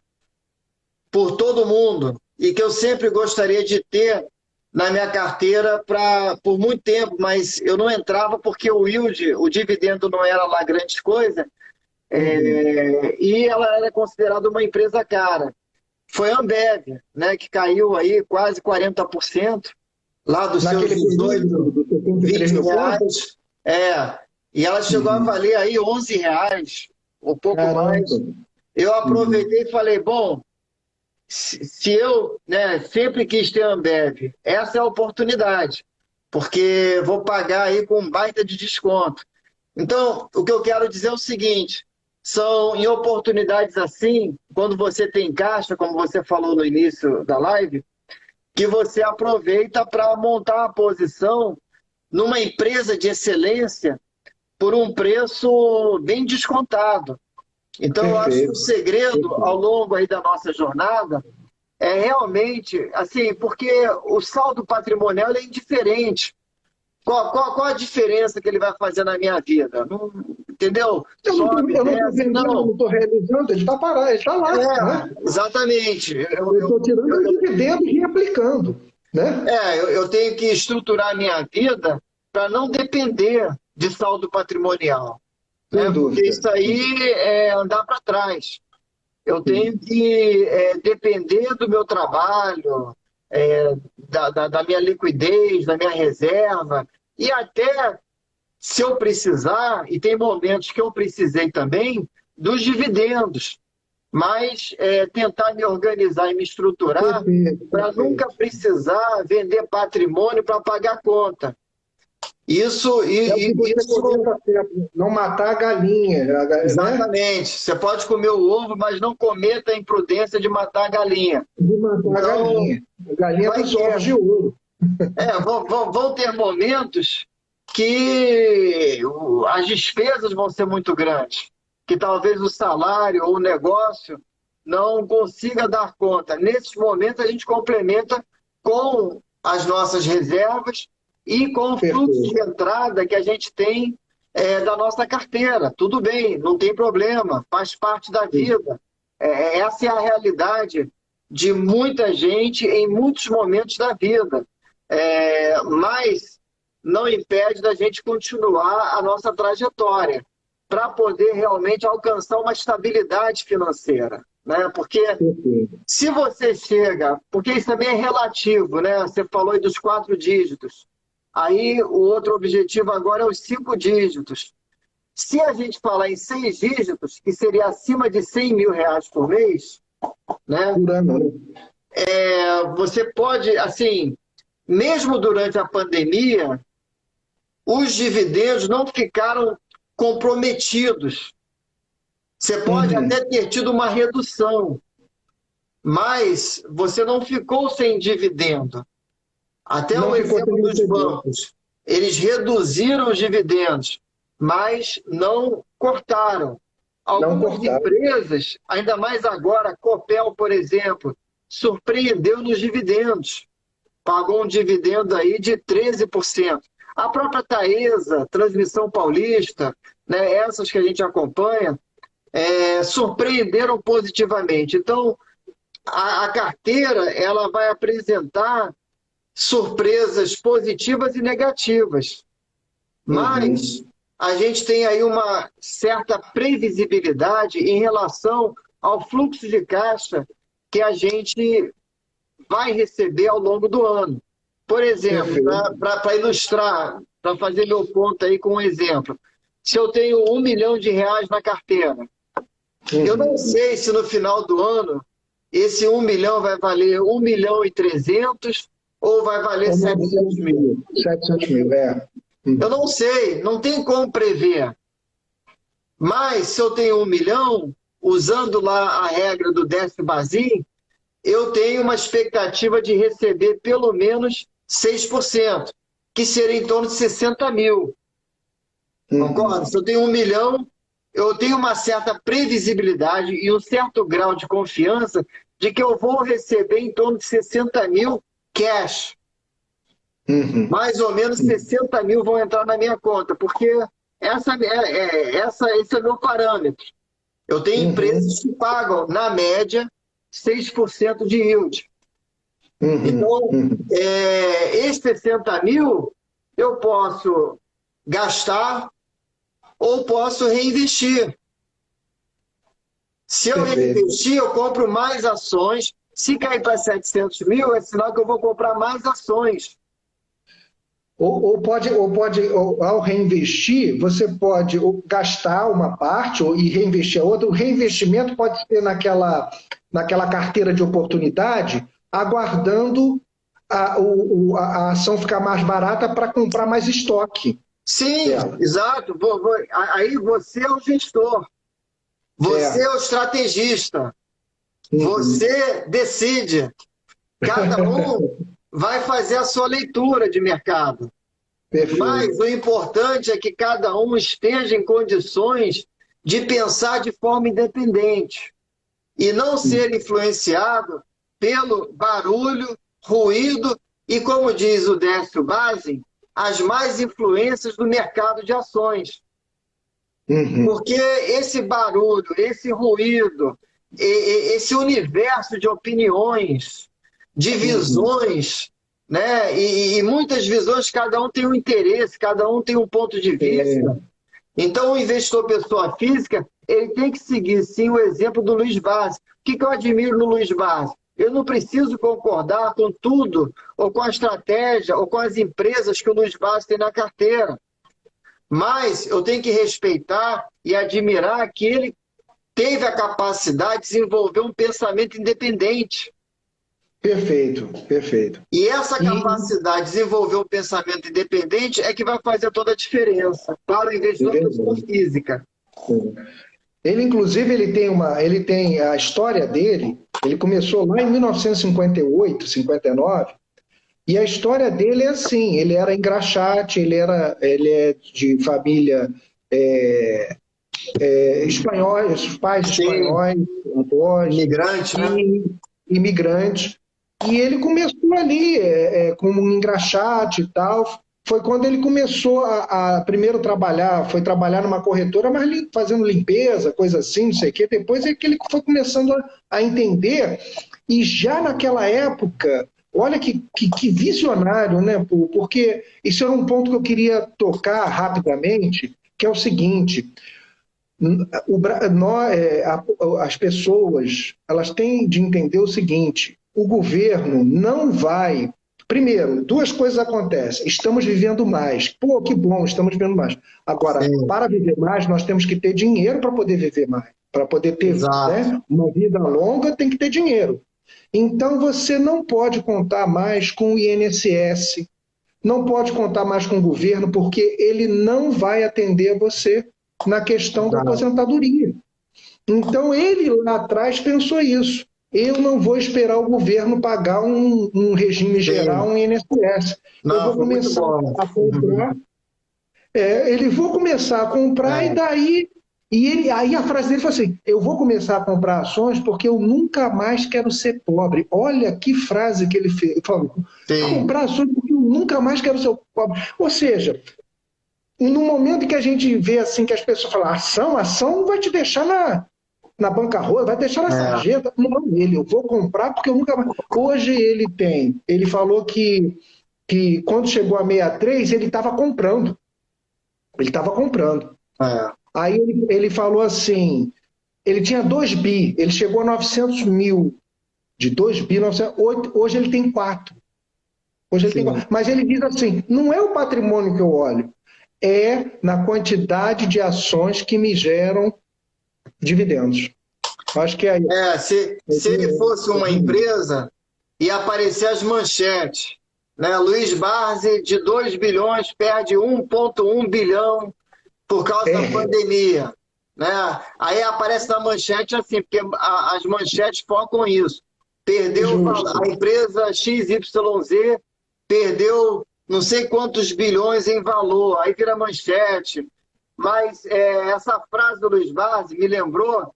por todo mundo e que eu sempre gostaria de ter na minha carteira por muito tempo, mas eu não entrava porque o yield, o dividendo não era lá grande coisa, e ela era considerada uma empresa cara. Foi a Ambev, né, que caiu aí quase 40%, lá dos seus 18, 20 reais. E ela chegou a valer aí R$11, um pouco mais. Eu aproveitei e falei, bom, se eu sempre quis ter Ambev, essa é a oportunidade, porque vou pagar aí com um baita de desconto. Então, o que eu quero dizer é o seguinte, são em oportunidades assim, quando você tem caixa, como você falou no início da live, que você aproveita para montar uma posição numa empresa de excelência por um preço bem descontado. Então, eu acho que o segredo, ao longo aí da nossa jornada, é realmente, assim, porque o saldo patrimonial ele é indiferente. Qual a diferença que ele vai fazer na minha vida? Não, entendeu? Eu não Sobe, estou desce, vendendo, eu não não. estou realizando, ele está parado, ele está lá, né? Exatamente. Eu estou tirando os dividendos e reaplicando, né? Eu tenho que estruturar a minha vida para não depender de saldo patrimonial, né? Sem Porque dúvida. isso aí é andar para trás. Eu tenho que depender do meu trabalho, da minha liquidez, da minha reserva, e até, se eu precisar, e tem momentos que eu precisei também, dos dividendos, mas tentar me organizar e me estruturar Perfeito, para nunca perfeito. precisar vender patrimônio para pagar conta. Isso, É o que você isso comenta sempre, não matar a galinha, né? exatamente. Você pode comer o ovo, mas não cometa a imprudência de matar a galinha. De matar a Então, galinha. A galinha vai dos ovos ter, de ouro. vão ter momentos que as despesas vão ser muito grandes, que talvez o salário ou o negócio não consiga dar conta. Nesses momentos, a gente complementa com as nossas reservas e com o fluxo de Perfeito. entrada que a gente tem da nossa carteira. Tudo bem, não tem problema, faz parte da vida. Essa é a realidade de muita gente em muitos momentos da vida. Mas não impede da gente continuar a nossa trajetória para poder realmente alcançar uma estabilidade financeira, né? Porque Perfeito. se você chega, porque isso também é relativo, né? Você falou aí dos 4 dígitos. Aí o outro objetivo agora é os 5 dígitos. Se a gente falar em 6 dígitos, que seria acima de R$ 100.000 por mês, né? Por ano, né? Você pode, assim, mesmo durante a pandemia, os dividendos não ficaram comprometidos. Você pode Uhum. até ter tido uma redução, mas você não ficou sem dividendo. Até Não o ficou sem exemplo dos receber. bancos. Eles reduziram os dividendos, mas não cortaram. Não Algumas cortar. empresas, ainda mais agora, a Copel, por exemplo, surpreendeu nos dividendos. Pagou um dividendo aí de 13%. A própria Taesa, Transmissão Paulista, né, essas que a gente acompanha, surpreenderam positivamente. Então, a carteira ela vai apresentar surpresas positivas e negativas. Mas Uhum. a gente tem aí uma certa previsibilidade em relação ao fluxo de caixa que a gente vai receber ao longo do ano. Por exemplo, Perfeito. para ilustrar, para fazer meu ponto aí com um exemplo, se eu tenho R$ 1 milhão na carteira, eu não Uhum. sei se no final do ano esse 1 milhão vai valer 1.300.000 ou vai valer Ou 700 900 mil. mil. 700 mil, é. Eu não sei, não tem como prever. Mas se eu tenho 1 milhão, usando lá a regra do déficit Bazin, eu tenho uma expectativa de receber pelo menos 6%, que seria em torno de 60 mil. Concorda? Uhum. Se eu tenho 1 milhão, eu tenho uma certa previsibilidade e um certo grau de confiança de que eu vou receber em torno de 60 mil cash. Uhum. Mais ou menos 60 mil vão entrar na minha conta, porque esse é o meu parâmetro. Eu tenho empresas Uhum. que pagam, na média, 6% de yield. Uhum. Então, Uhum. esses 60 mil eu posso gastar ou posso reinvestir. Se eu Perfeito. reinvestir, eu compro mais ações. Se cair para 700 mil, é sinal que eu vou comprar mais ações. Ao reinvestir, você pode gastar uma parte e reinvestir a outra. O reinvestimento pode ser naquela carteira de oportunidade, aguardando a ação ficar mais barata para comprar mais estoque Sim, dela. exato. Aí você é o gestor, você é o estrategista, Uhum. você decide. Cada um vai fazer a sua leitura de mercado. Mas Perfeito. o importante é que cada um esteja em condições de pensar de forma independente e não ser influenciado pelo barulho, ruído e, como diz o Décio Bazin, as mais influências do mercado de ações. Porque esse barulho, esse ruído, esse universo de opiniões, de visões, né? E muitas visões, cada um tem um interesse, cada um tem um ponto de vista. Então, o investidor pessoa física, ele tem que seguir, sim, o exemplo do Luiz Barsi. O que eu admiro no Luiz Barsi? Eu não preciso concordar com tudo, ou com a estratégia, ou com as empresas que o Luiz Barsi tem na carteira. Mas eu tenho que respeitar e admirar que ele teve a capacidade de desenvolver um pensamento independente. Perfeito, perfeito. E essa capacidade de desenvolver um pensamento independente é que vai fazer toda a diferença para o investidor pessoa física. Ele, inclusive, ele tem a história dele, ele começou lá em 1958, 59, e a história dele é assim, ele era engraxate, ele é de família espanhóis, os pais espanhóis, avós, imigrante, né? Imigrantes. E ele começou ali como um engraxate e tal. Foi quando ele começou a primeiro trabalhar, foi trabalhar numa corretora, mas fazendo limpeza, coisa assim, não sei o quê. Depois é que ele foi começando a entender. E já naquela época, olha que visionário, né? Porque isso era um ponto que eu queria tocar rapidamente, que é o seguinte: as pessoas, elas têm de entender o seguinte: o governo não vai... Primeiro, duas coisas acontecem. Estamos vivendo mais. Pô, que bom, estamos vivendo mais. Agora, para viver mais, nós temos que ter dinheiro para poder viver mais. Para poder ter, né, uma vida longa, tem que ter dinheiro. Então, você não pode contar mais com o INSS, não pode contar mais com o governo, porque ele não vai atender você na questão da aposentadoria. Então, ele lá atrás pensou isso. Eu não vou esperar o governo pagar um regime geral, um INSS. Eu vou começar a comprar. Ele vou começar a comprar e daí... Aí a frase dele foi assim: eu vou começar a comprar ações porque eu nunca mais quero ser pobre. Olha que frase que ele falou. Comprar ações porque eu nunca mais quero ser pobre. Ou seja, no momento em que a gente vê assim que as pessoas falam ação não vai te deixar na bancarrota, vai deixar na sarjeta. Não, eu vou comprar porque eu nunca mais... Hoje ele falou que quando chegou a 63, ele estava comprando. Ele estava comprando. Aí ele falou assim, ele tinha 2 bi, ele chegou a 900 mil, de 2 bi, 900, hoje ele tem 4. Hoje ele tem 4. Mas ele diz assim, não é o patrimônio que eu olho, é na quantidade de ações que me geram dividendos. Acho que aí... se ele fosse uma empresa, ia aparecer as manchetes. Né? Luiz Barsi, de 2 bilhões, perde 1,1 bilhão por causa da pandemia. Né? Aí aparece na manchete assim, porque as manchetes focam isso. Perdeu a empresa XYZ, perdeu não sei quantos bilhões em valor, aí vira manchete. Mas essa frase do Luiz Barsi me lembrou,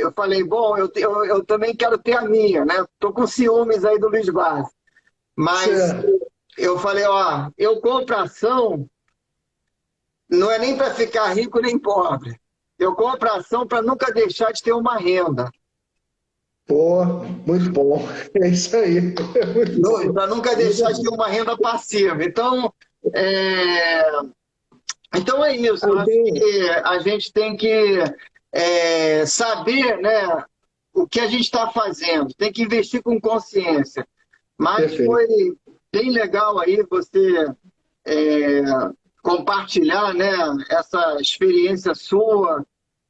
eu falei, bom, eu também quero ter a minha, né? Estou com ciúmes aí do Luiz Barsi. Mas eu falei, eu compro ação, não é nem para ficar rico nem pobre. Eu compro ação para nunca deixar de ter uma renda. Pô, muito bom. É isso aí. Para nunca deixar de ter uma renda passiva. Então é isso. Eu acho que a gente tem que saber, né, o que a gente está fazendo. Tem que investir com consciência. Mas perfeito. Foi bem legal aí você compartilhar, né, essa experiência sua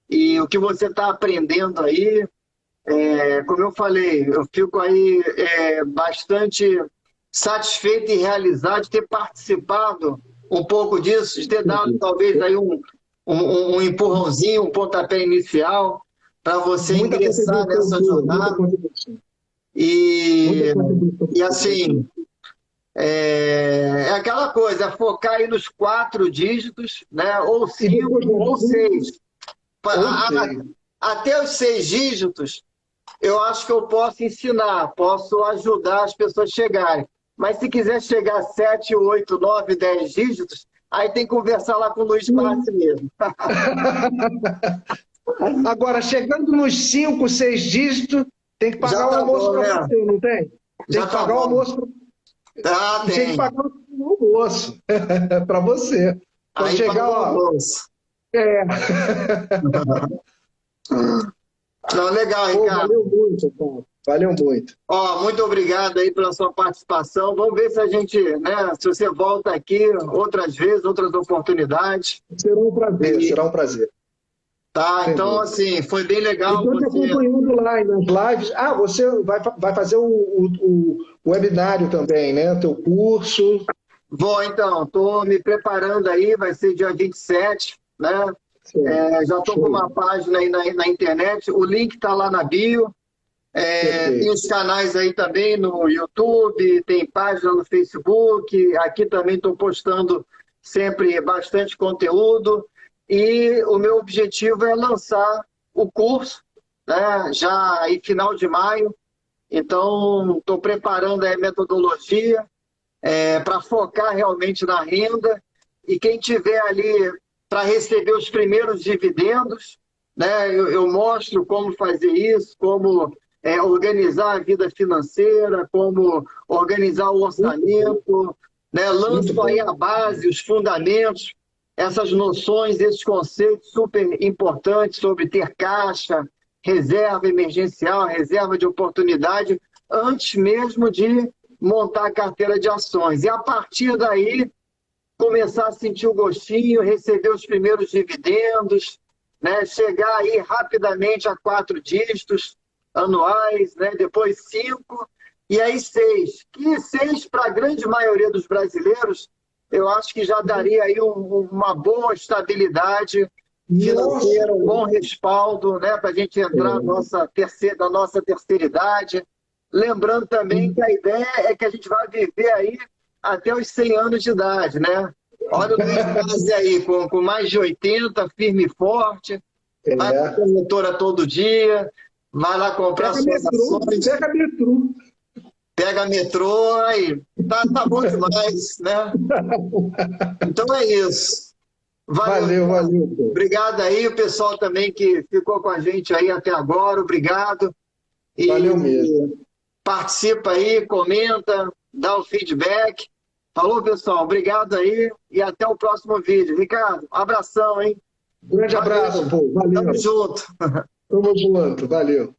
e o que você está aprendendo aí. Como eu falei, eu fico aí bastante satisfeito e realizado de ter participado um pouco disso, de ter dado talvez aí um empurrãozinho, um pontapé inicial para você ingressar nessa jornada. E assim, aquela coisa, focar aí nos 4 dígitos, né? Ou 5, ou 6. Até os 6 dígitos, Eu acho que eu posso ensinar, posso ajudar as pessoas a chegarem. Mas se quiser chegar a 7, 8, 9, 10 dígitos, aí tem que conversar lá com o Luiz Barsi mesmo. Agora, chegando nos 5, 6 dígitos, tem que pagar o almoço para você, não tem? Tem que pagar o almoço. Tem que pagar o almoço para você. Quando aí chegar, ó. É. Não, legal, Ricardo. Valeu muito, Paulo. Valeu muito. Muito obrigado aí pela sua participação. Vamos ver se a gente, se você volta aqui outras vezes, outras oportunidades. Será um prazer, será um prazer. Tá, então assim, foi bem legal. Estou te acompanhando lá nas lives. Você vai fazer o webinário também, né? O teu curso. Vou então, estou me preparando aí, vai ser dia 27, né? Já estou com uma página aí na internet, o link está lá na bio. Tem os canais aí também no YouTube, tem página no Facebook, aqui também estou postando sempre bastante conteúdo. E o meu objetivo é lançar o curso, né, já em final de maio. Então, estou preparando a metodologia para focar realmente na renda. E quem tiver ali para receber os primeiros dividendos, né, eu mostro como fazer isso, como organizar a vida financeira, como organizar o orçamento, né, lanço aí a base, os fundamentos, essas noções, esses conceitos super importantes sobre ter caixa, reserva emergencial, reserva de oportunidade, antes mesmo de montar a carteira de ações. E a partir daí, começar a sentir o gostinho, receber os primeiros dividendos, né? Chegar aí rapidamente a 4 dígitos anuais, né? Depois 5, e aí 6. Que 6, para a grande maioria dos brasileiros, eu acho que já daria aí uma boa estabilidade financeira, um bom respaldo, né, para a gente entrar na nossa terceira idade. Lembrando também que a ideia é que a gente vai viver aí até os 100 anos de idade, né? Olha o Luiz Barsi aí, com mais de 80, firme e forte, vai para a promotora todo dia, vai lá comprar suas ações. Pega metrô, aí tá bom demais, né? Então é isso. Valeu. Obrigado aí, o pessoal também que ficou com a gente aí até agora, obrigado. Valeu mesmo. Participa aí, comenta, dá o feedback. Falou, pessoal, obrigado aí e até o próximo vídeo. Ricardo, um abração, hein? Grande abraço, pô. Valeu. Tamo junto. Tamo junto, valeu.